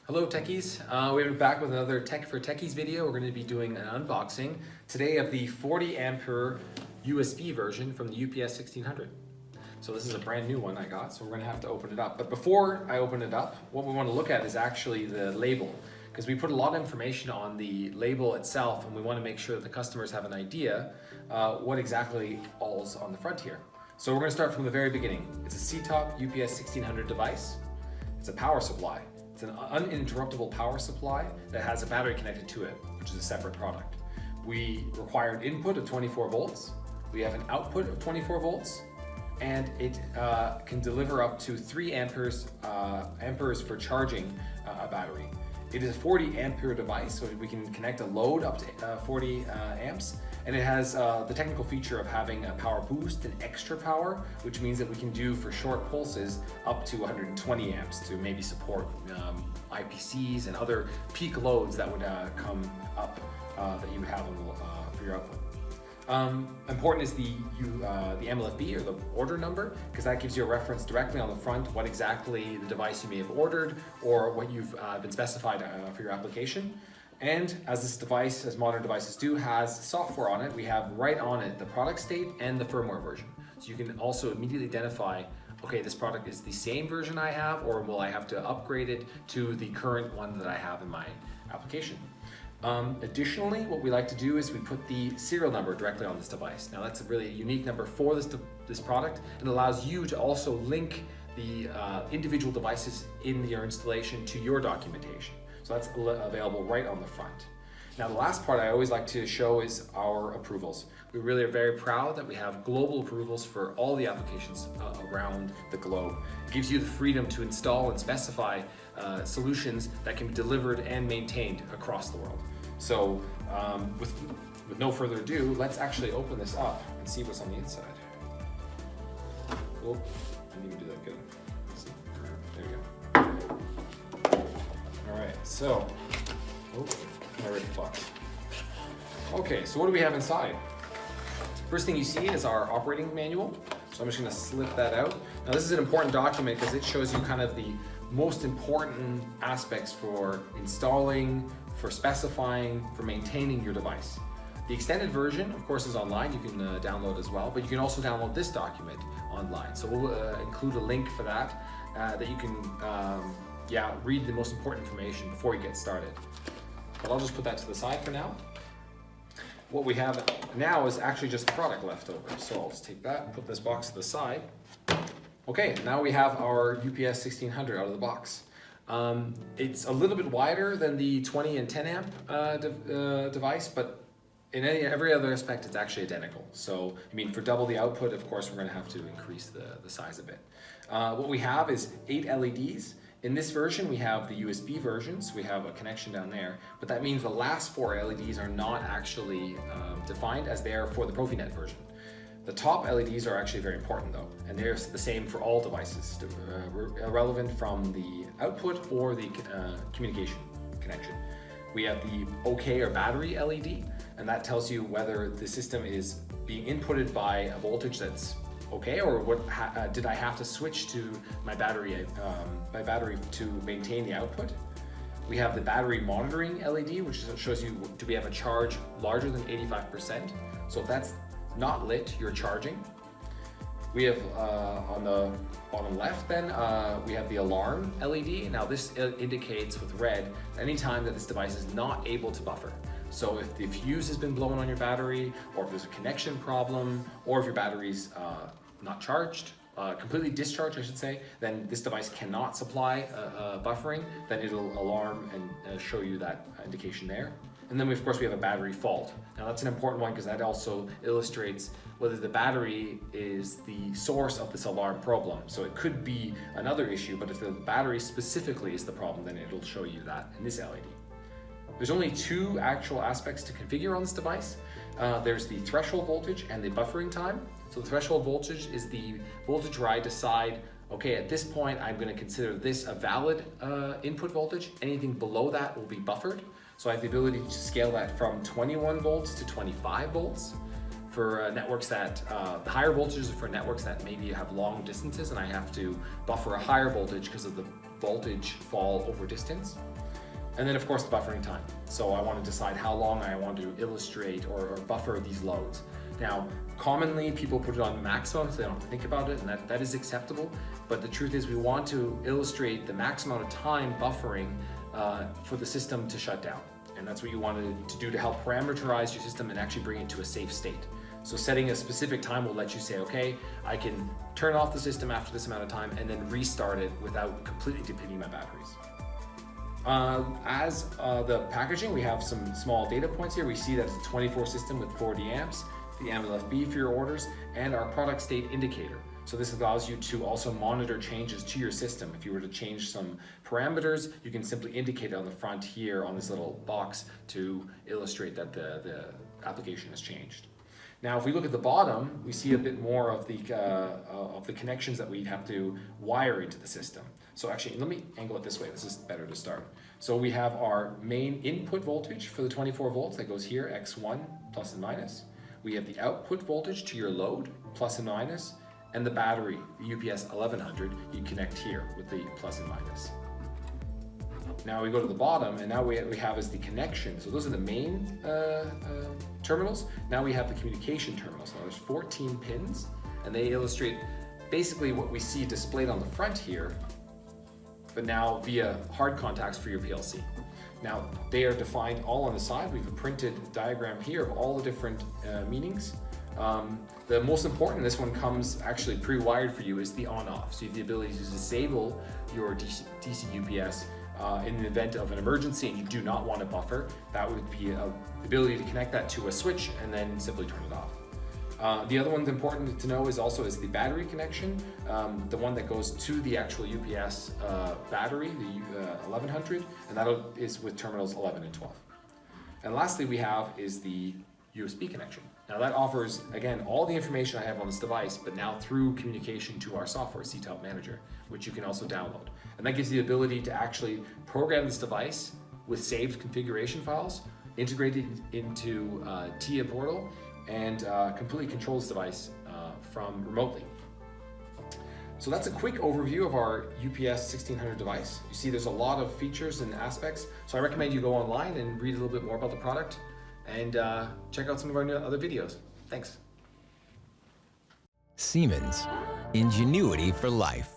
Hello techies, we're back with another Tech for Techies video. We're going to be doing an unboxing today of the 40 ampere USB version from the UPS1600. So this is a brand new one I got, so we're going to have to open it up. But before I open it up, what we want to look at is actually the label, because we put a lot of information on the label itself and we want to make sure that the customers have an idea what exactly all's on the front here. So we're going to start from the very beginning. It's a SITOP UPS1600 device. It's a power supply. It's an uninterruptible power supply that has a battery connected to it, which is a separate product. We require an input of 24 volts. We have an output of 24 volts, and it can deliver up to 3 amperes for charging a battery. It is a 40 ampere device, so we can connect a load up to 40 amps, and it has the technical feature of having a power boost and extra power, which means that we can do for short pulses up to 120 amps to maybe support IPCs and other peak loads that would come up that you would have for your output. Important is the MLFB, or the order number, because that gives you a reference directly on the front what exactly the device you may have ordered or what you've been specified for your application. And as this device, as modern devices do, has software on it, we have right on it the product state and the firmware version. So you can also immediately identify, okay, this product is the same version I have, or will I have to upgrade it to the current one that I have in my application. Additionally, what we like to do is we put the serial number directly on this device. Now that's a really unique number for this product, and allows you to also link the individual devices in your installation to your documentation. So that's available right on the front. Now the last part I always like to show is our approvals. We really are very proud that we have global approvals for all the applications around the globe. It gives you the freedom to install and specify solutions that can be delivered and maintained across the world. So with no further ado, let's actually open this up and see what's on the inside. Oh, I didn't even do that good. Let's see. There we go. All right, so, my red box. Okay, so what do we have inside? First thing you see is our operating manual. So I'm just gonna slip that out. Now this is an important document because it shows you kind of the most important aspects for installing, for specifying, for maintaining your device. The extended version, of course, is online. You can download as well, but you can also download this document online. So we'll include a link for that, that you can read the most important information before you get started. But I'll just put that to the side for now. What we have now is actually just the product left over. So I'll just take that and put this box to the side. Okay, now we have our UPS1600 out of the box. It's a little bit wider than the 20 and 10 amp device, but in every other aspect, it's actually identical. So, I mean, for double the output, of course, we're gonna have to increase the size a bit. What we have is 8 LEDs. In this version, we have the USB version, so we have a connection down there, but that means the last 4 LEDs are not actually defined, as they are for the Profinet version. The top LEDs are actually very important though, and they're the same for all devices, relevant from the output or the communication connection. We have the OK or battery LED, and that tells you whether the system is being inputted by a voltage that's okay, or what did I have to switch to my battery to maintain the output. We have the battery monitoring LED, which shows you, do we have a charge larger than 85%? So if that's not lit, you're charging. We have on the bottom left then, we have the alarm LED. Now this indicates with red anytime that this device is not able to buffer. So if the fuse has been blown on your battery, or if there's a connection problem, or if your battery's not charged, completely discharged I should say, then this device cannot supply buffering, then it'll alarm and show you that indication there. And then of course we have a battery fault. Now that's an important one because that also illustrates whether the battery is the source of this alarm problem. So it could be another issue, but if the battery specifically is the problem, then it'll show you that in this LED. There's only 2 actual aspects to configure on this device. There's the threshold voltage and the buffering time. So the threshold voltage is the voltage where I decide, okay, at this point I'm going to consider this a valid input voltage. Anything below that will be buffered. So I have the ability to scale that from 21 volts to 25 volts. For networks that, the higher voltages are for networks that maybe have long distances and I have to buffer a higher voltage because of the voltage fall over distance. And then of course the buffering time. So I want to decide how long I want to illustrate or buffer these loads. Now, commonly people put it on maximum so they don't have to think about it, and that is acceptable. But the truth is we want to illustrate the max amount of time buffering for the system to shut down. And that's what you wanted to do to help parameterize your system and actually bring it to a safe state. So setting a specific time will let you say, okay, I can turn off the system after this amount of time and then restart it without completely depleting my batteries. As the packaging, we have some small data points here. We see that it's a 24 system with 40 amps, the MLFB for your orders, and our product state indicator. So this allows you to also monitor changes to your system. If you were to change some parameters, you can simply indicate it on the front here on this little box to illustrate that the application has changed. Now, if we look at the bottom, we see a bit more of the connections that we'd have to wire into the system. So actually, let me angle it this way. This is better to start. So we have our main input voltage for the 24 volts that goes here, X1 plus and minus. We have the output voltage to your load, plus and minus, and the battery, the UPS1600, you connect here with the plus and minus. Now we go to the bottom, and now we have is the connection. So those are the main terminals. Now we have the communication terminals. Now there's 14 pins, and they illustrate basically what we see displayed on the front here, but now via hard contacts for your PLC. Now they are defined all on the side. We have a printed diagram here of all the different meanings. The most important, this one comes actually pre-wired for you, is the on-off. So you have the ability to disable your DC UPS in the event of an emergency and you do not want a buffer. That would be the ability to connect that to a switch and then simply turn it off. The other one that's important to know is the battery connection, the one that goes to the actual UPS battery, the 1100, and that is with terminals 11 and 12. And lastly we have is the USB connection. Now that offers, again, all the information I have on this device, but now through communication to our software, SITOP Manager, which you can also download. And that gives you the ability to actually program this device with saved configuration files, integrated into TIA portal, and completely control this device from remotely. So that's a quick overview of our UPS1600 device. You see there's a lot of features and aspects, so I recommend you go online and read a little bit more about the product and check out some of our other videos. Thanks. Siemens, ingenuity for life.